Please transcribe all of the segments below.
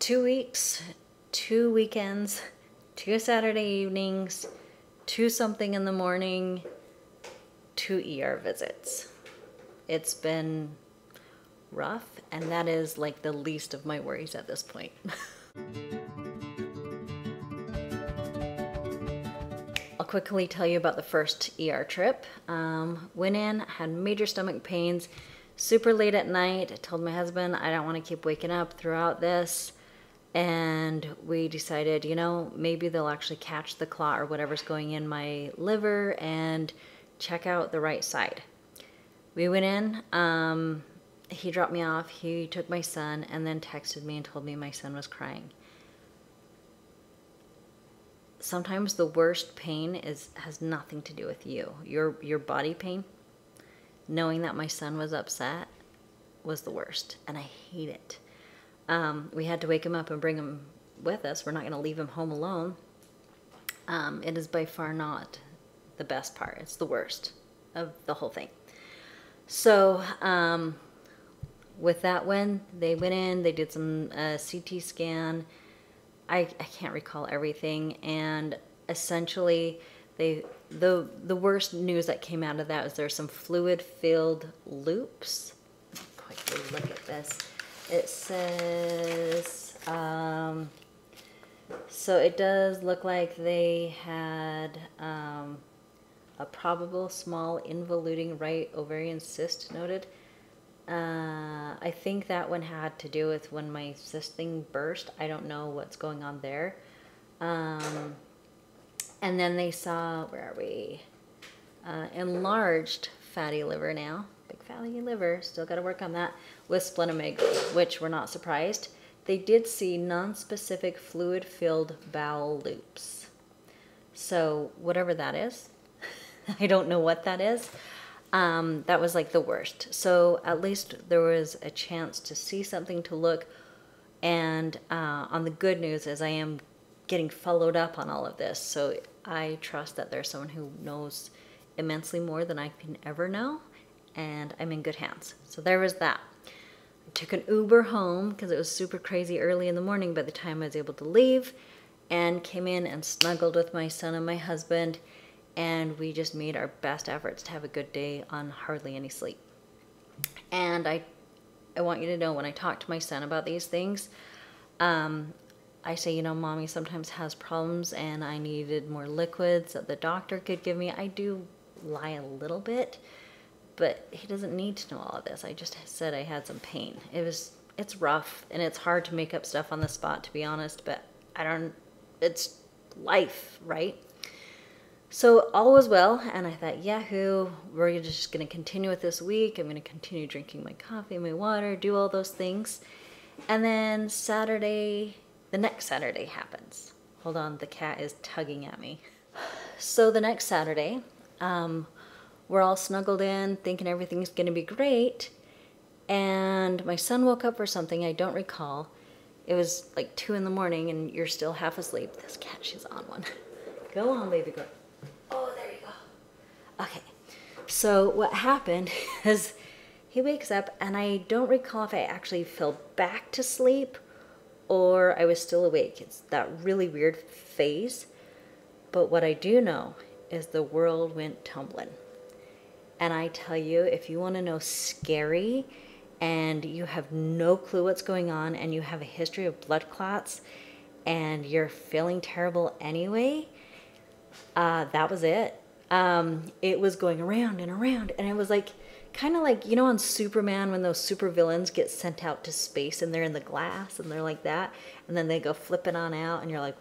2 weeks, 2 weekends, 2 Saturday evenings, 2 something in the morning, 2 ER visits. It's been rough, and that is like the least of my worries at this point. I'll quickly tell you about the first ER trip. Went in, had major stomach pains, super late at night. I told my husband I don't want to keep waking up throughout this. And we decided, you know, maybe they'll actually catch the clot or whatever's going in my liver and check out the right side. We went in, he dropped me off, he took my son, and then texted me and told me my son was crying. Sometimes the worst pain has nothing to do with you. Your body pain, knowing that my son was upset, was the worst, and I hate it. We had to wake him up and bring him with us. We're not going to leave him home alone. It is by far not the best part. It's the worst of the whole thing. So with that one, they went in, they did some CT scan. I can't recall everything, and essentially the worst news that came out of that was there's some fluid-filled loops. Quickly look at this. It says, so it does look like they had a probable small involuting right ovarian cyst noted. I think that one had to do with when my cyst thing burst. I don't know what's going on there. And then they saw, where are we? Enlarged fatty liver now. Big fatty liver, still got to work on that, with splenomegaly, which we're not surprised. They did see non-specific fluid-filled bowel loops. So whatever that is, I don't know what that is. That was like the worst. So at least there was a chance to see something, to look. And on the good news is I am getting followed up on all of this. So I trust that there's someone who knows immensely more than I can ever know. And I'm in good hands. So there was that. I took an Uber home because it was super crazy early in the morning by the time I was able to leave, and came in and snuggled with my son and my husband. And we just made our best efforts to have a good day on hardly any sleep. And I want you to know, when I talk to my son about these things, I say, you know, Mommy sometimes has problems and I needed more liquids that the doctor could give me. I do lie a little bit, but he doesn't need to know all of this. I just said I had some pain. It's rough, and it's hard to make up stuff on the spot, to be honest, but it's life, right? So all was well, and I thought, yahoo, we're just going to continue with this week. I'm going to continue drinking my coffee, my water, do all those things. And then Saturday, the next Saturday happens. Hold on, the cat is tugging at me. So the next Saturday, we're all snuggled in, thinking everything's going to be great. And my son woke up for something I don't recall. It was like 2 in the morning, and you're still half asleep. This cat, she's on one. Go on, baby girl. Oh, there you go. Okay, so what happened is he wakes up, and I don't recall if I actually fell back to sleep or I was still awake. It's that really weird phase. But what I do know is the world went tumbling. And I tell you, if you want to know scary and you have no clue what's going on and you have a history of blood clots and you're feeling terrible anyway, that was it. It was going around and around, and it was like, kind of like, you know, on Superman when those super villains get sent out to space and they're in the glass and they're like that, and then they go flipping on out, and you're like,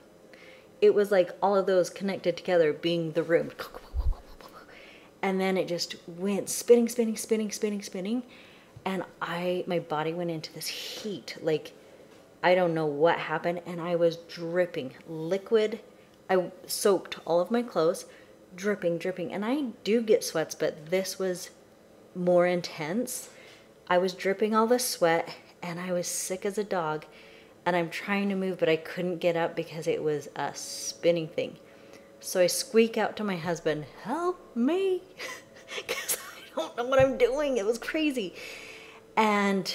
it was like all of those connected together being the room. And then it just went spinning, spinning, spinning, spinning, spinning, and my body went into this heat. Like, I don't know what happened, and I was dripping liquid. I soaked all of my clothes, dripping, dripping. And I do get sweats, but this was more intense. I was dripping all the sweat, and I was sick as a dog. And I'm trying to move, but I couldn't get up because it was a spinning thing. So I squeak out to my husband, help me, because I don't know what I'm doing. It was crazy. And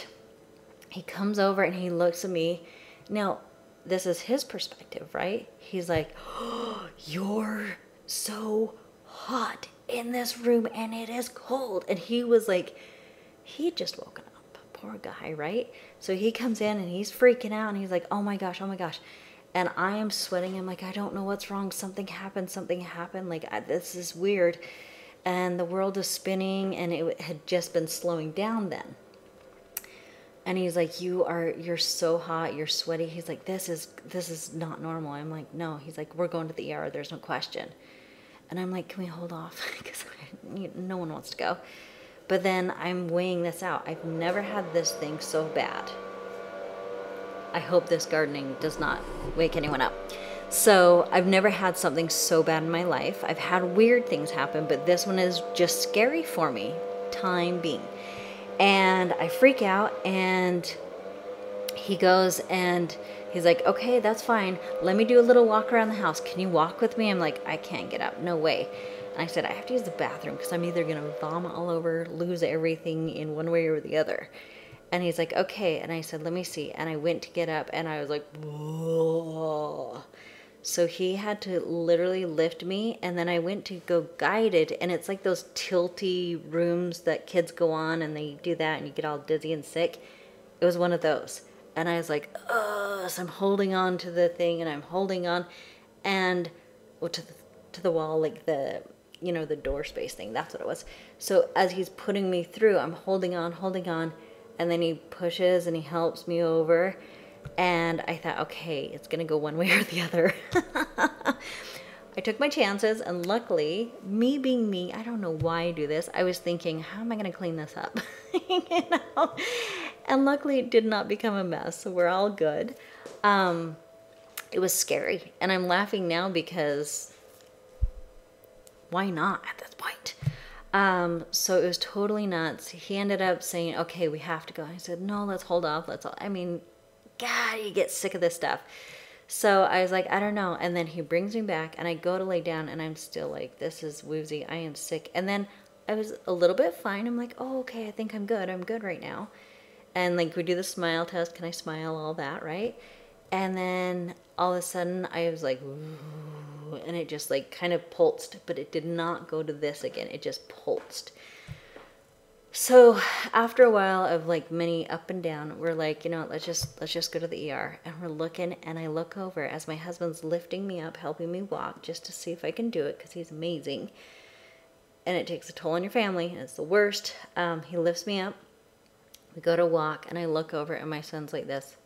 he comes over and he looks at me, Now, this is his perspective, right? He's like, oh, you're so hot in this room and it is cold. And he was like, he had just woken up. Poor guy, right? So he comes in and he's freaking out and he's like, oh my gosh, oh my gosh. And I am sweating. I'm like, I don't know what's wrong. Something happened. Something happened. Like, this is weird. And the world is spinning and it had just been slowing down then. And he's like, you're so hot, you're sweaty. He's like, this is not normal. I'm like, no. He's like, we're going to the ER, there's no question. And I'm like, can we hold off? Because no one wants to go. But then I'm weighing this out. I've never had this thing so bad. I hope this gardening does not wake anyone up. So I've never had something so bad in my life. I've had weird things happen, but this one is just scary for me, time being. And I freak out, and he goes and he's like, okay, that's fine. Let me do a little walk around the house. Can you walk with me? I'm like, I can't get up. No way. And I said, I have to use the bathroom because I'm either going to vomit all over, lose everything in one way or the other. And he's like, okay. And I said, let me see. And I went to get up and I was like, whoa. So he had to literally lift me, and then I went to go guided, and it's like those tilty rooms that kids go on and they do that and you get all dizzy and sick. It was one of those. And I was like, oh, so I'm holding on to the thing and I'm holding on and to the wall, like the, you know, the door space thing. That's what it was. So as he's putting me through, I'm holding on, and then he pushes and he helps me over. And I thought, okay, it's going to go one way or the other. I took my chances, and luckily, me being me, I don't know why I do this. I was thinking, how am I going to clean this up? You know? And luckily, it did not become a mess, so we're all good. It was scary, and I'm laughing now because why not at this point? So it was totally nuts. He ended up saying, okay, we have to go. I said, no, let's hold off. I mean, God, you get sick of this stuff. So I was like, I don't know. And then he brings me back and I go to lay down and I'm still like, this is woozy. I am sick. And then I was a little bit fine. I'm like, oh, okay, I think I'm good. I'm good right now. And like we do the smile test. Can I smile? All that, right? And then all of a sudden I was like, ooh, and it just like kind of pulsed, but it did not go to this again. It just pulsed. So after a while of like many up and down, we're like, you know, let's just go to the ER. And we're looking, and I look over as my husband's lifting me up, helping me walk just to see if I can do it because he's amazing. And it takes a toll on your family. It's the worst. He lifts me up. We go to walk, and I look over, and my son's like this.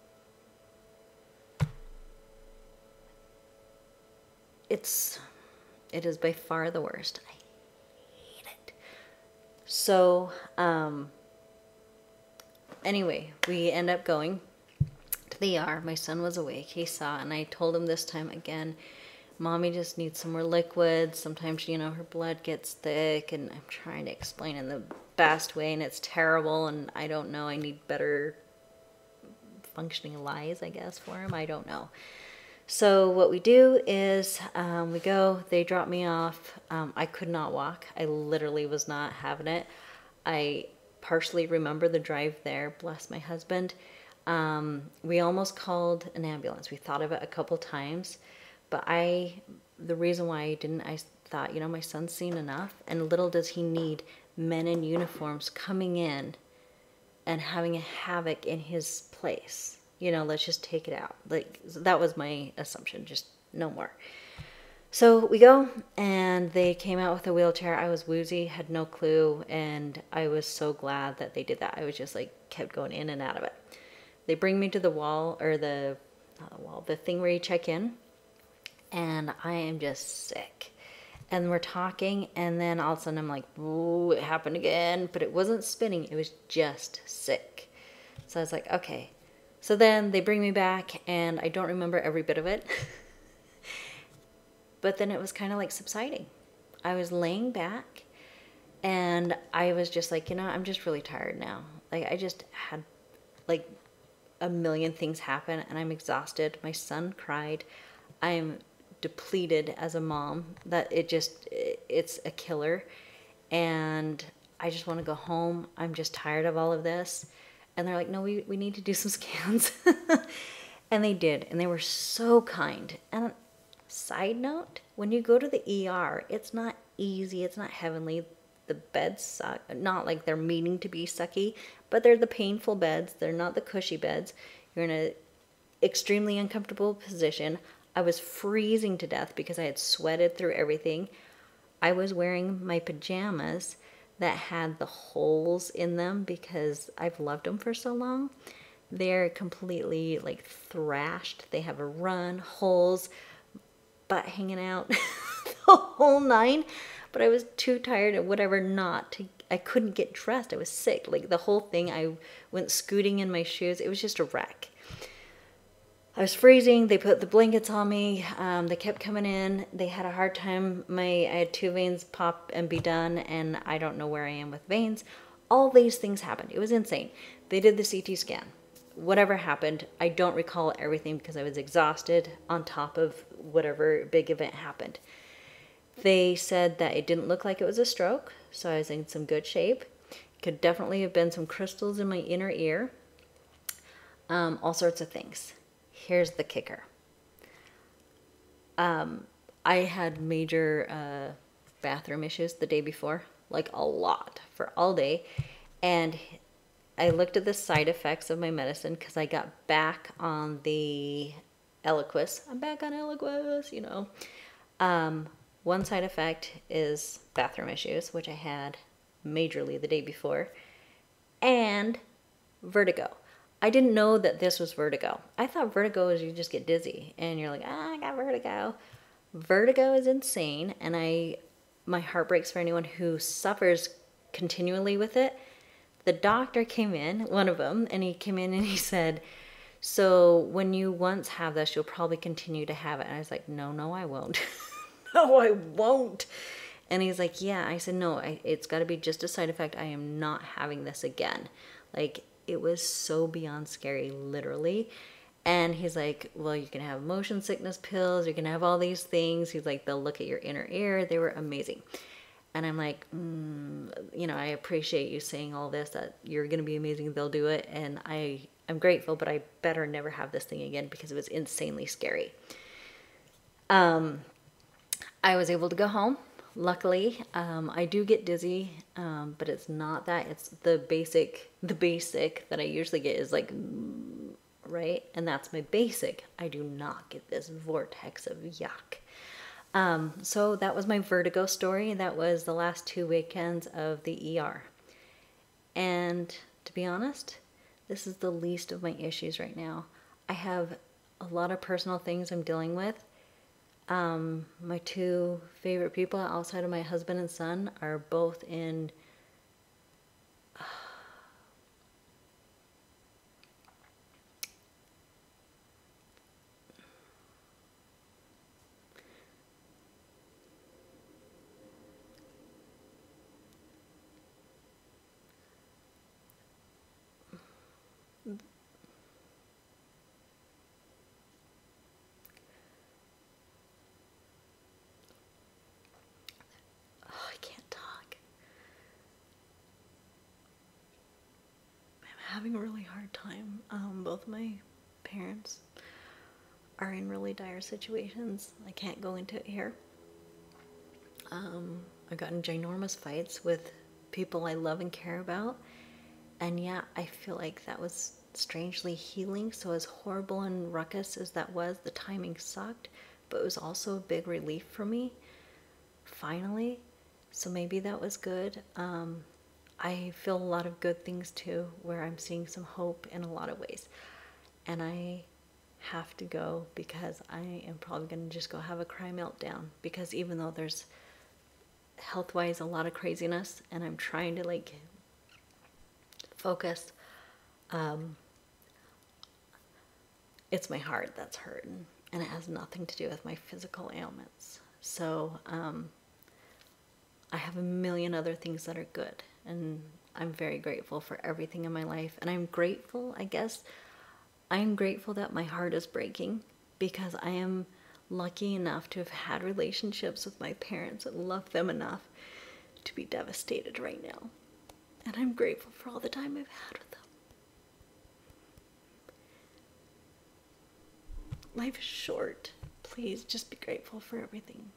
It is by far the worst. I hate it. So, anyway, we end up going to the ER. My son was awake. He saw, and I told him this time again, Mommy just needs some more liquids. Sometimes, you know, her blood gets thick, and I'm trying to explain in the best way, and it's terrible, and I don't know. I need better functioning lies, I guess, for him. I don't know. So what we do is we go, they drop me off. I could not walk. I literally was not having it. I partially remember the drive there, bless my husband. We almost called an ambulance. We thought of it a couple times, but the reason why I didn't, I thought, you know, my son's seen enough, and little does he need men in uniforms coming in and having a havoc in his place. You know, let's just take it out. Like, that was my assumption, just no more. So we go, and they came out with a wheelchair. I was woozy, had no clue, and I was so glad that they did that. I was just like, kept going in and out of it. They bring me to the wall, or the thing where you check in, and I am just sick. And we're talking, and then all of a sudden I'm like, ooh, it happened again. But it wasn't spinning, it was just sick. So I was like, okay. So then they bring me back, and I don't remember every bit of it. But then it was kind of like subsiding. I was laying back, and I was just like, you know, I'm just really tired now. Like, I just had like a million things happen, and I'm exhausted. My son cried. I'm depleted as a mom. That it's a killer. And I just want to go home. I'm just tired of all of this. And they're like, no, we need to do some scans. And they did, and they were so kind. And side note, when you go to the ER, it's not easy, it's not heavenly. The beds suck, not like they're meaning to be sucky, but they're the painful beds. They're not the cushy beds. You're in an extremely uncomfortable position. I was freezing to death because I had sweated through everything. I was wearing my pajamas that had the holes in them because I've loved them for so long. They're completely like thrashed. They have a run, holes, butt hanging out, the whole nine. But I was too tired or whatever not to, I couldn't get dressed. I was sick. Like the whole thing, I went scooting in my shoes. It was just a wreck. I was freezing. They put the blankets on me. They kept coming in. They had a hard time. I had 2 veins pop and be done, and I don't know where I am with veins. All these things happened. It was insane. They did the CT scan. Whatever happened, I don't recall everything because I was exhausted on top of whatever big event happened. They said that it didn't look like it was a stroke, so I was in some good shape. Could definitely have been some crystals in my inner ear. All sorts of things. Here's the kicker. I had major bathroom issues the day before, like a lot for all day. And I looked at the side effects of my medicine because I got back on the Eliquis. I'm back on Eliquis, you know. One side effect is bathroom issues, which I had majorly the day before, and vertigo. I didn't know that this was vertigo. I thought vertigo is you just get dizzy and you're like, I got vertigo. Vertigo is insane, and my heart breaks for anyone who suffers continually with it. The doctor came in, one of them, and he came in and he said, so when you once have this, you'll probably continue to have it. And I was like, no, I won't. No, I won't. And he's like, yeah. I said, no, it's got to be just a side effect. I am not having this again. Like, it was so beyond scary, literally. And he's like, well, you can have motion sickness pills. You can have all these things. He's like, they'll look at your inner ear. They were amazing. And I'm like, you know, I appreciate you saying all this, that you're going to be amazing. They'll do it. And I'm grateful, but I better never have this thing again because it was insanely scary. I was able to go home. Luckily, I do get dizzy, but it's not that. It's the basic that I usually get is like, right? And that's my basic. I do not get this vortex of yuck. So that was my vertigo story. That was the last 2 weekends of the ER. And to be honest, this is the least of my issues right now. I have a lot of personal things I'm dealing with. My 2 favorite people outside of my husband and son are both in having a really hard time. Both my parents are in really dire situations. I can't go into it here. I got in ginormous fights with people I love and care about. And yeah, I feel like that was strangely healing. So as horrible and ruckus as that was, the timing sucked, but it was also a big relief for me, finally. So maybe that was good. I feel a lot of good things too, where I'm seeing some hope in a lot of ways. And I have to go because I am probably going to just go have a cry meltdown. Because even though there's health-wise a lot of craziness and I'm trying to like focus, it's my heart that's hurting. And it has nothing to do with my physical ailments. So I have a million other things that are good. And I'm very grateful for everything in my life. And I'm grateful, I guess, I'm grateful that my heart is breaking because I am lucky enough to have had relationships with my parents and love them enough to be devastated right now. And I'm grateful for all the time I've had with them. life is short. Please just be grateful for everything.